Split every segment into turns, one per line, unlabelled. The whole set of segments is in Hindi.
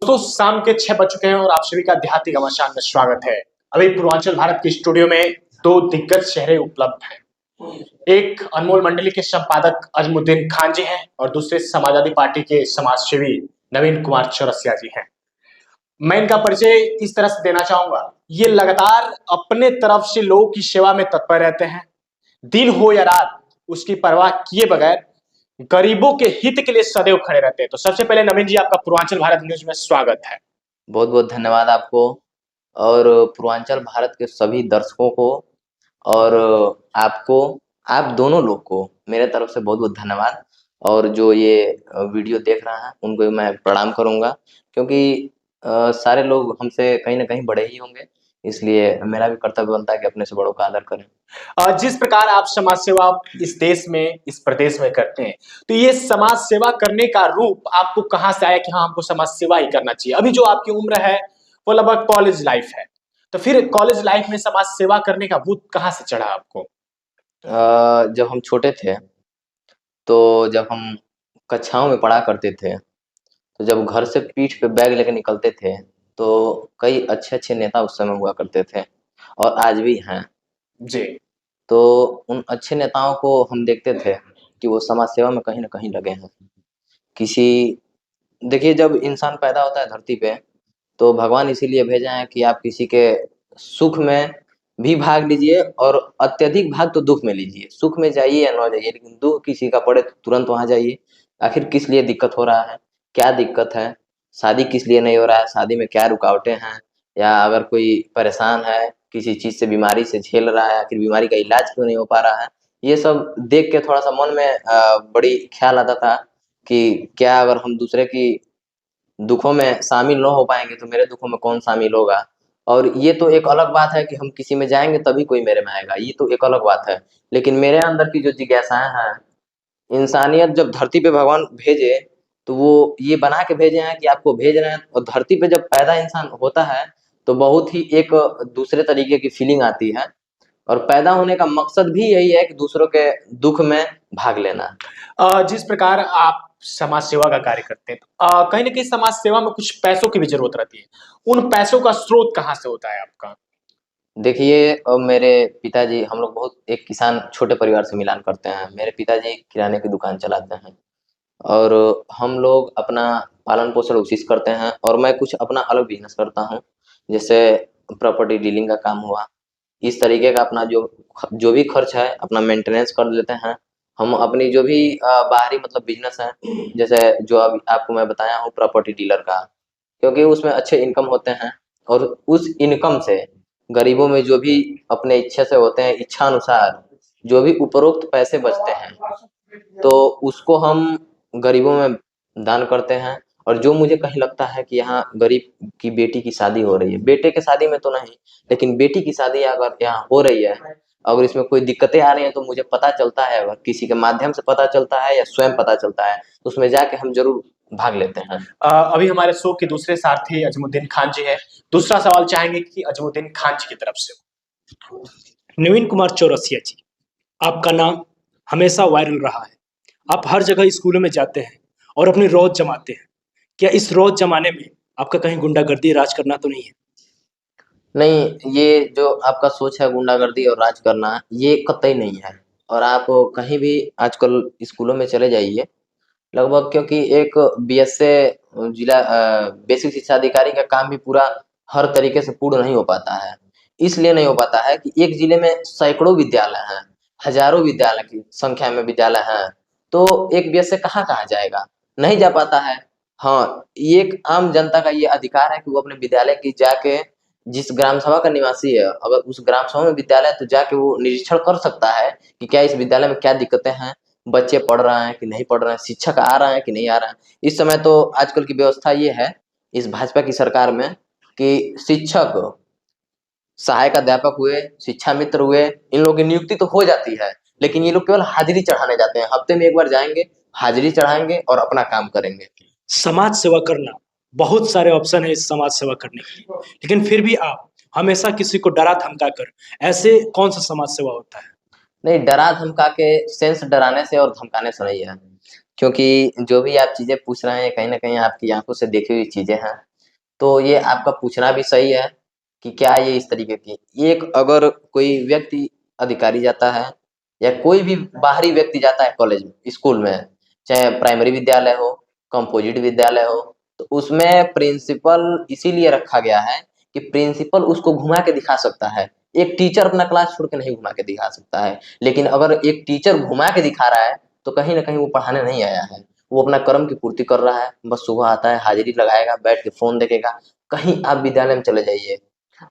दोस्तों शाम के 6 बज चुके हैं और आप सभी का देहाती घमासान में स्वागत है। अभी पूर्वांचल भारत के स्टूडियो में दो दिग्गज चेहरे उपलब्ध हैं। एक अनमोल मंडली के संपादक अजमुद्दीन खान जी हैं और दूसरे समाजवादी पार्टी के समाजसेवी नवीन कुमार चौरसिया जी हैं। मैं इनका परिचय इस तरह से देना चाहूंगा, ये लगातार अपने तरफ से लोगों की सेवा में तत्पर रहते हैं। दिन हो या रात उसकी परवाह किए बगैर गरीबों के हित के लिए सदैव खड़े रहते हैं। तो सबसे पहले नवीन जी, आपका पूर्वांचल भारत न्यूज में स्वागत है।
बहुत बहुत धन्यवाद आपको और पूर्वांचल भारत के सभी दर्शकों को और आपको, आप दोनों लोग को मेरे तरफ से बहुत बहुत धन्यवाद। और जो ये वीडियो देख रहा है उनको भी मैं प्रणाम करूंगा, क्योंकि सारे लोग हमसे कहीं ना कहीं बड़े ही होंगे, इसलिए मेरा भी कर्तव्य बनता है कि अपने से बड़ों का आदर करें।
जिस प्रकार आप समाज सेवा इस देश में, इस प्रदेश में करते हैं, तो ये समाज सेवा करने का रूप आपको कहाँ से आया कि हाँ हमको समाज सेवा ही करना चाहिए? अभी जो आपकी उम्र है वो लगभग कॉलेज लाइफ है, तो फिर कॉलेज लाइफ में समाज सेवा करने का भूत कहाँ से चढ़ा आपको?
जब हम छोटे थे, तो जब हम कक्षाओं में पढ़ा करते थे, तो जब घर से पीठ पे बैग लेकर निकलते थे, तो कई अच्छे-अच्छे नेता उस समय हुआ करते थे और आज भी हैं।
जी।
तो उन अच्छे नेताओं को हम देखते थे कि वो समाज सेवा में कहीं न कहीं लगे हैं। किसी देखिए, जब इंसान पैदा होता है धरती पे, तो भगवान इसीलिए भेजे हैं कि आप किसी के सुख में भी भाग लीजिए और अत्यधिक भाग तो दुःख में लीजिए। सुख में जाइए या ना जाइए, लेकिन दुःख किसी का पड़े तो तुरंत वहाँ जाइए। आखिर किस लिए दिक्कत हो रहा है? क्या दिक्कत है? शादी किस लिए नहीं हो रहा है? शादी में क्या रुकावटें हैं? या अगर कोई परेशान है, किसी चीज़ से, बीमारी से झेल रहा है, आखिर बीमारी का इलाज क्यों नहीं हो पा रहा है? ये सब देख के थोड़ा-सा मन में बड़ी ख़्याल आता था कि क्या अगर हम दूसरे की दुखों में शामिल ना हो पाएँगे, तो मेरे दुखों में कौन शामिल होगा? और ये तो एक अलग बात है कि हम किसी में जाएँगे तभी कोई मेरे में आएगा, ये तो एक अलग बात है। लेकिन मेरे अंदर की जो जिज्ञासाएँ हैं, इंसानियत जब धरती पे भगवान भेजे, तो वो ये बना के भेजे हैं कि आपको भेज रहे हैं, और धरती पे जब पैदा इंसान होता है, तो बहुत ही एक दूसरे तरीके की फीलिंग आती है, और पैदा होने का मकसद भी यही है कि दूसरों के दुःख में भाग लेना।
जिस प्रकार आप समाज सेवा का कार्य करते हैं, तो कहीं ना कहीं समाज सेवा में कुछ पैसों की भी जरूरत रहती है। उन पैसों का स्रोत कहाँ से होता है आपका?
देखिए, मेरे पिताजी, हम लोग बहुत एक किसान छोटे परिवार से मिलान करते हैं। मेरे पिताजी किराने की दुकान चलाते हैं और हम लोग अपना पालन-पोषण उसी से करते हैं, और मैं कुछ अपना अलग बिज़नेस करता हूँ। जैसे प्रॉपर्टी डीलिंग का काम हुआ, इस तरीके का अपना जो भी खर्च है अपना मेंटेनेंस कर लेते हैं। हम अपनी जो भी बाहरी मतलब बिज़नेस है, जैसे जो अभी आपको मैं बताया हूँ प्रॉपर्टी डीलर का, क्योंकि उसमें अच्छे इनकम होते हैं, और उस इनकम से गरीबों में जो भी अपने इच्छा से होते हैं, इच्छा अनुसार जो भी उपरोक्त पैसे बचते हैं, तो उसको हम गरीबों में दान करते हैं। और जो मुझे कहीं लगता है कि यहाँ गरीब की बेटी की शादी हो रही है, बेटे की शादी में तो नहीं, लेकिन बेटी की शादी अगर यहाँ हो रही है, अगर इसमें कोई दिक्कतें आ रही हैं, तो मुझे पता चलता है, अगर किसी के माध्यम से पता चलता है या स्वयं पता चलता है, तो उसमें जाके हम ज़रूर भाग लेते हैं।
अभी हमारे शो के दूसरे सारथी अजमुद्दीन खान जी हैं। दूसरा सवाल चाहेंगे कि अजमुद्दीन खान जी की तरफ से।
नवीन कुमार चौरसिया जी, आपका नाम हमेशा वायरल रहा है। आप हर जगह स्कूलों में जाते हैं और अपनी रौद जमाते हैं। क्या इस रौद जमाने में आपका कहीं गुंडागर्दी राज करना तो नहीं है?
नहीं, ये जो आपका सोच है गुंडागर्दी और राज करना, ये कतई नहीं है। और आप कहीं भी आजकल स्कूलों में चले जाइए, लगभग, क्योंकि एक बीएसए जिला बेसिक शिक्षा अधिकारी का काम भी पूरा हर तरीके से पूर्ण नहीं हो पाता है। इसलिए नहीं हो पाता है कि एक जिले में सैकड़ों विद्यालय हैं, हज़ारों विद्यालय की संख्या में विद्यालय हैं, तो एक बीएसए कहाँ-कहाँ जाएगा? नहीं जा पाता है। हाँ, ये एक आम जनता का ये अधिकार है कि वो अपने विद्यालय की जाके, जिस ग्राम सभा का निवासी है, अगर उस ग्राम सभा में विद्यालय है, तो जाके वो निरीक्षण कर सकता है कि क्या इस विद्यालय में क्या दिक्कतें हैं, बच्चे पढ़ रहे हैं कि नहीं पढ़ रहे हैं, शिक्षक आ रहा है कि नहीं आ रहा है। इस समय तो आजकल की व्यवस्था ये है, इस भाजपा की सरकार में, कि शिक्षक, सहायक अध्यापक हुए, शिक्षा मित्र हुए, इन लोगों की नियुक्ति तो हो जाती है, लेकिन ये लोग केवल हाज़िरी चढ़ाने जाते हैं। हफ्ते में 1 बार जाएँगे, हाज़िरी चढ़ाएँगे और अपना काम करेंगे।
समाज सेवा करना, बहुत सारे ऑप्शन है इस समाज सेवा करने के लिए, लेकिन फिर भी आप हमेशा किसी को डरा धमका कर, ऐसे कौन सा समाज सेवा होता है?
नहीं, डरा-धमका के सेंस डराने से और धमकाने से नहीं है। क्योंकि जो भी आप चीज़ें पूछ रहे हैं, कहीं न कहीं आपकी आँखों से देखी हुई चीज़ें हैं। तो ये आपका पूछना भी सही है कि क्या ये इस तरीके की एक अगर कोई व्यक्ति अधिकारी जाता है या कोई भी बाहरी व्यक्ति जाता है कॉलेज में, स्कूल में, चाहे प्राइमरी विद्यालय हो, कंपोजिट विद्यालय हो, तो उसमें प्रिंसिपल इसीलिए रखा गया है कि प्रिंसिपल उसको घुमा के दिखा सकता है। एक टीचर अपना क्लास छोड़ के नहीं घुमा के दिखा सकता है, लेकिन अगर एक टीचर घुमा के दिखा रहा है तो कहीं ना कहीं वो पढ़ाने नहीं आया है, वो अपना कर्म की पूर्ति कर रहा है। बस सुबह आता है, हाजिरी लगाएगा, बैठ के फोन देखेगा। कहीं आप विद्यालय में चले जाइए,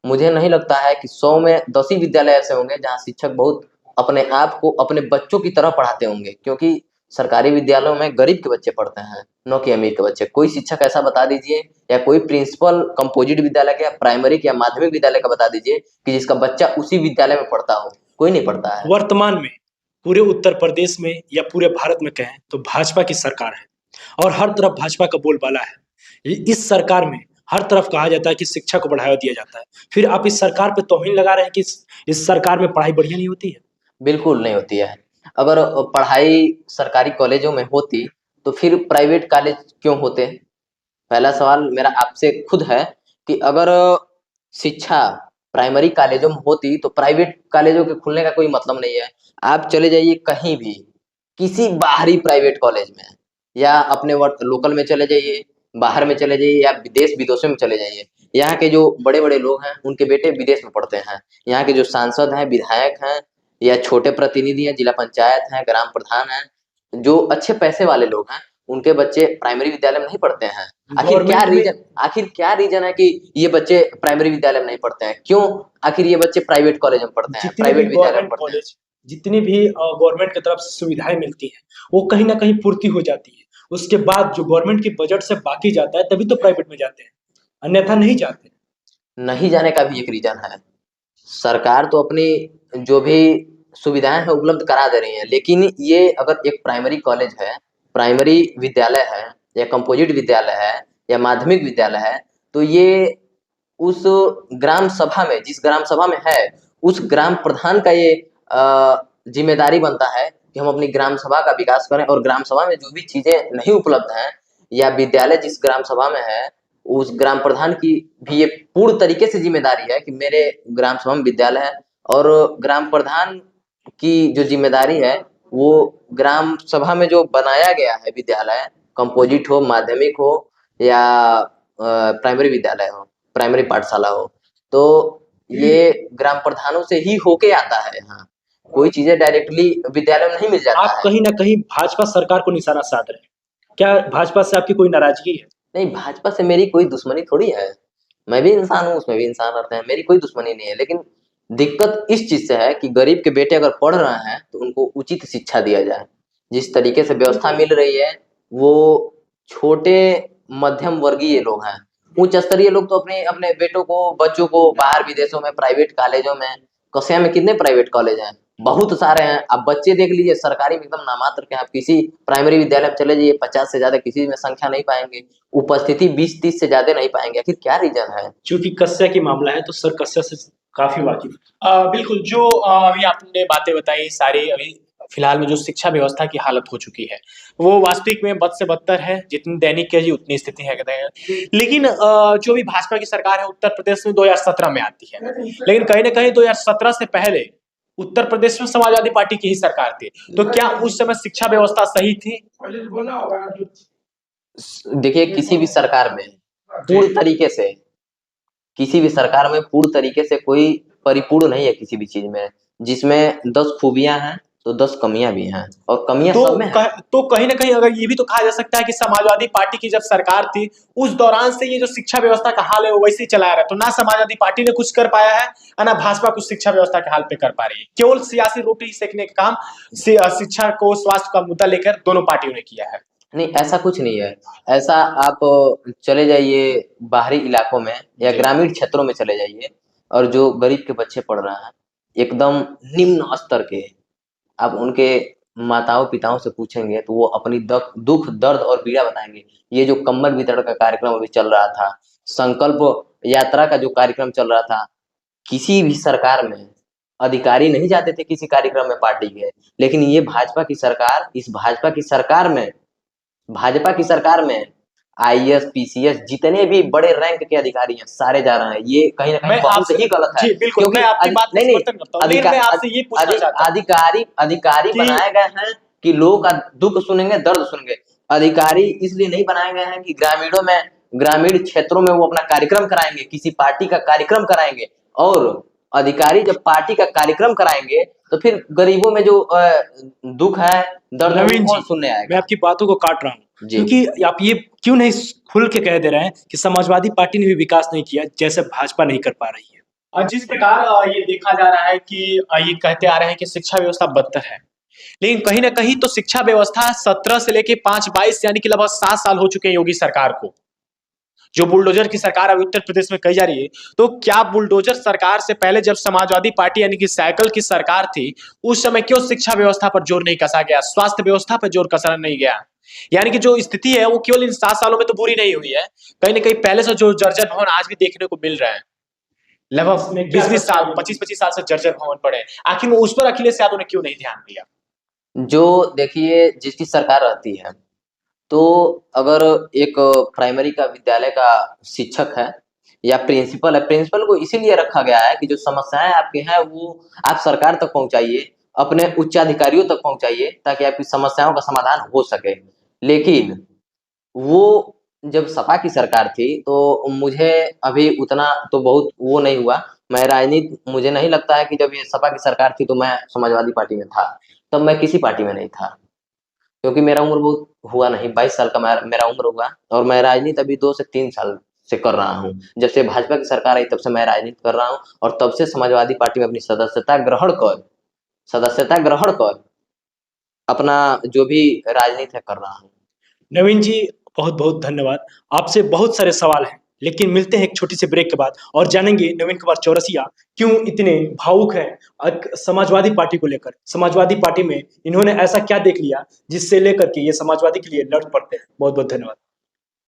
मुझे नहीं लगता है कि 100 में 10 ही विद्यालय ऐसे होंगे जहाँ शिक्षक बहुत अपने आप को अपने बच्चों की तरह पढ़ाते होंगे, क्योंकि सरकारी विद्यालयों में गरीब के बच्चे पढ़ते हैं, न कि अमीर के बच्चे। कोई शिक्षक ऐसा बता दीजिए या कोई प्रिंसिपल कंपोजिट विद्यालय का या प्राइमरी या माध्यमिक विद्यालय का बता दीजिए कि जिसका बच्चा उसी विद्यालय में पढ़ता हो। कोई नहीं पढ़ता है।
वर्तमान में पूरे उत्तर प्रदेश में या पूरे भारत में कहें तो भाजपा की सरकार है और हर तरफ भाजपा का बोलबाला है। इस सरकार में हर तरफ कहा जाता है कि शिक्षा को बढ़ावा दिया जाता है, फिर आप इस सरकार पे तौहीन लगा रहे हैं कि इस सरकार में पढ़ाई बढ़िया नहीं होती है।
बिल्कुल नहीं होती है। अगर पढ़ाई सरकारी कॉलेजों में होती तो फिर प्राइवेट कॉलेज क्यों होते? पहला सवाल मेरा आपसे खुद है कि अगर शिक्षा प्राइमरी कॉलेजों में होती तो प्राइवेट कॉलेजों के खुलने का कोई मतलब नहीं है। आप चले जाइए कहीं भी, किसी बाहरी प्राइवेट कॉलेज में, या अपने लोकल में चले जाइए, बाहर में चले जाइए, या देश विदेशों में चले जाइए। यहाँ के जो बड़े बड़े लोग हैं उनके बेटे विदेश में पढ़ते हैं। यहाँ के जो सांसद हैं, विधायक हैं, या छोटे प्रतिनिधि हैं, जिला पंचायत हैं, ग्राम प्रधान हैं, जो अच्छे पैसे वाले लोग हैं, उनके बच्चे प्राइमरी विद्यालय में नहीं पढ़ते हैं। आखिर क्या रीजन है कि ये बच्चे प्राइमरी विद्यालय में नहीं पढ़ते हैं? क्यों आखिर ये बच्चे प्राइवेट कॉलेज में पढ़ते हैं, प्राइवेट विद्यालय में पढ़ते हैं?
जितनी भी गवर्नमेंट की तरफ से सुविधाएं मिलती हैं वो कहीं ना कहीं पूर्ति हो जाती है। उसके बाद जो गवर्नमेंट की बजट से बाकी जाता है तभी तो प्राइवेट में जाते हैं, अन्यथा नहीं जाते।
नहीं जाने का भी एक रीजन है। सरकार तो अपनी जो भी सुविधाएं हैं उपलब्ध करा दे रही है, लेकिन ये अगर एक प्राइमरी कॉलेज है, प्राइमरी विद्यालय है, या कंपोजिट विद्यालय है, या माध्यमिक विद्यालय है, तो ये उस ग्राम सभा में, जिस ग्राम सभा में है, उस ग्राम प्रधान का ये जिम्मेदारी बनता है कि हम अपनी ग्राम सभा का विकास करें, और ग्राम सभा में जो भी चीजें नहीं उपलब्ध हैं, या विद्यालय जिस ग्राम सभा में है, उस ग्राम प्रधान की भी ये पूर्ण तरीके से जिम्मेदारी है कि मेरे ग्राम सभा में विद्यालय है। और ग्राम प्रधान की जो जिम्मेदारी है वो ग्राम सभा में जो बनाया गया है विद्यालय, कंपोजिट हो, माध्यमिक हो, या प्राइमरी विद्यालय हो, प्राइमरी पाठशाला हो, तो ये ग्राम प्रधानों से ही होके आता है। हाँ, कोई चीजें डायरेक्टली विद्यालय में नहीं मिल जाता
आप
है।
कहीं ना कहीं भाजपा सरकार को निशाना साध रहे हैं, क्या भाजपा से आपकी कोई नाराजगी है?
नहीं, भाजपा से मेरी कोई दुश्मनी थोड़ी है। मैं भी इंसान हूँ, उसमें भी इंसान रहते हैं, मेरी कोई दुश्मनी नहीं है। लेकिन दिक्कत इस चीज से है कि गरीब के बेटे अगर पढ़ रहे हैं तो उनको उचित शिक्षा दिया जाए। जिस तरीके से व्यवस्था मिल रही है, वो छोटे मध्यम वर्गीय लोग हैं, उच्च स्तरीय लोग तो अपने अपने बेटों को, बच्चों को बाहर विदेशों में प्राइवेट कॉलेजों में, कसिया में कितने प्राइवेट कॉलेज हैं, बहुत सारे हैं। आप बच्चे देख लीजिए, सरकारी में एकदम नामात्र के। आप किसी प्राइमरी विद्यालय में चले जाइए, 50 से ज्यादा किसी में संख्या नहीं पाएंगे, उपस्थिति 20-30 से ज्यादा नहीं पाएंगे। आखिर क्या रीजन है?
क्योंकि कस्या की मामला है तो सर कस्या से काफी वाकिफ।
बिल्कुल, जो अभी आपने बातें बताई सारी, अभी फिलहाल में जो शिक्षा व्यवस्था की हालत हो चुकी है वो वास्तविक में बद से बदतर है। जितनी दैनिक की उतनी स्थिति है कहते हैं। लेकिन जो भी भाजपा की सरकार है उत्तर प्रदेश में 2017 में आती है, लेकिन कहीं ना कहीं 2017 से पहले उत्तर प्रदेश में समाजवादी पार्टी की ही सरकार थी। तो क्या उस समय शिक्षा व्यवस्था सही थी?
देखिए, किसी भी सरकार में पूर्ण तरीके से, किसी भी सरकार में पूर्ण तरीके से कोई परिपूर्ण नहीं है किसी भी चीज में। जिसमें 10 खूबियां हैं तो 10 कमियां भी हैं, और कमियां सब में हैं।
तो कहीं ना कहीं अगर ये भी तो कहा जा सकता है कि समाजवादी पार्टी की जब सरकार थी उस दौरान से ये जो शिक्षा व्यवस्था का हाल है वो वैसे ही चला रहा है। तो ना समाजवादी पार्टी ने कुछ कर पाया है और ना भाजपा कुछ शिक्षा व्यवस्था के हाल पे कर पा रही है। केवल सियासी रोटी सेकने का काम शिक्षा को, स्वास्थ्य का मुद्दा लेकर दोनों पार्टियों ने किया है।
नहीं, ऐसा कुछ नहीं है। ऐसा आप चले जाइए बाहरी इलाकों में या ग्रामीण क्षेत्रों में चले जाइए, और जो गरीब के बच्चे पढ़ रहे हैं एकदम निम्न स्तर के, आप उनके माताओं पिताओं से पूछेंगे तो वो अपनी दुख दर्द और पीड़ा बताएंगे। ये जो कंबल वितरण का कार्यक्रम अभी चल रहा था, संकल्प यात्रा का जो कार्यक्रम चल रहा था, किसी भी सरकार में अधिकारी नहीं जाते थे किसी कार्यक्रम में पार्टी के। लेकिन ये भाजपा की सरकार, इस भाजपा की सरकार में आईएएस पीसीएस जितने भी बड़े रैंक के अधिकारी हैं सारे जा रहे हैं, ये कहीं ना
मैं
कहीं बहुत
आपसे
ही गलत है।
जी बिल्कुल, मैं आपकी बात का
नहीं नहीं,
समर्थन करता हूँ, लेकिन मैं आपसे ये पूछना चाहता हूँ
अधिकारी
कि
बनाए गए हैं कि लोग का दुख सुनेंगे, दर्द सुनेंगे। अधिकारी इसलिए नहीं बनाए गए हैं कि ग्रामीण क्षेत्रों में वो अपना कार्यक्रम कराएंगे, किसी पार्टी का कार्यक्रम कराएंगे। और अधिकारी जब पार्टी का कार्यक्रम कराएंगे तो फिर गरीबों में जो दुख है, दर्द है,
नवीन
वो
जी,
कौन सुनने
मैं
आएगा?
आपकी बातों को काट रहा हूँ
जी।
क्योंकि आप ये क्यों नहीं खुल के कह दे रहे हैं कि समाजवादी पार्टी ने भी विकास नहीं किया जैसे भाजपा नहीं कर पा रही है।
और जिस प्रकार ये देखा जा रहा है कि ये कहते आ रहे हैं कि शिक्षा व्यवस्था बदतर है, लेकिन कहीं ना कहीं तो शिक्षा व्यवस्था 17 से लेके 5-22 यानी कि लगभग 7 साल हो चुके हैं योगी सरकार को। जो बुलडोजर की सरकार अभी उत्तर प्रदेश में कही जा रही है, तो क्या बुलडोजर सरकार से पहले जब समाजवादी पार्टी यानी कि साइकिल की सरकार थी, उस समय क्यों शिक्षा व्यवस्था पर जोर नहीं कसा गया, स्वास्थ्य व्यवस्था पर जोर कसा नहीं गया? यानी कि जो स्थिति है वो केवल इन 7 सालों में तो बुरी नहीं हुई है, कहीं ना कहीं पहले से जो जर्जर भवन आज भी देखने को मिल रहे हैं, लगभग 20-20 साल 25-25 साल से जर्जर भवन पड़े हैं। आखिर उस पर अखिलेश यादव ने क्यों नहीं ध्यान दिया?
जो देखिए जिसकी सरकार रहती है, तो अगर एक प्राइमरी का विद्यालय का शिक्षक है या प्रिंसिपल है, प्रिंसिपल को इसीलिए रखा गया है कि जो समस्याएं आपके हैं वो आप सरकार तक पहुंचाइए, अपने उच्चाधिकारियों तक पहुंचाइए, ताकि आपकी समस्याओं का समाधान हो सके। लेकिन वो जब सपा की सरकार थी तो मुझे अभी उतना तो बहुत वो नहीं हुआ। मैं राजनीति, मुझे नहीं लगता है कि जब ये सपा की सरकार थी तो मैं समाजवादी पार्टी में था, तब मैं किसी पार्टी में नहीं था, क्योंकि मेरा उम्र बहुत हुआ नहीं, 22 साल का मेरा उम्र हुआ, और मैं राजनीति अभी 2 से 3 साल से कर रहा हूँ। जब से भाजपा की सरकार आई तब से मैं राजनीति कर रहा हूँ, और तब से समाजवादी पार्टी में अपनी सदस्यता ग्रहण कर अपना जो भी राजनीति है कर रहा हूँ।
नवीन जी, बहुत बहुत धन्यवाद। आपसे बहुत सारे सवाल हैं, लेकिन मिलते हैं एक छोटी सी ब्रेक के बाद और जानेंगे नवीन कुमार चौरसिया क्यों इतने भावुक हैं समाजवादी पार्टी को लेकर। समाजवादी पार्टी में इन्होंने ऐसा क्या देख लिया जिससे लेकर के ये समाजवादी के लिए लड़ पड़ते हैं। बहुत बहुत धन्यवाद।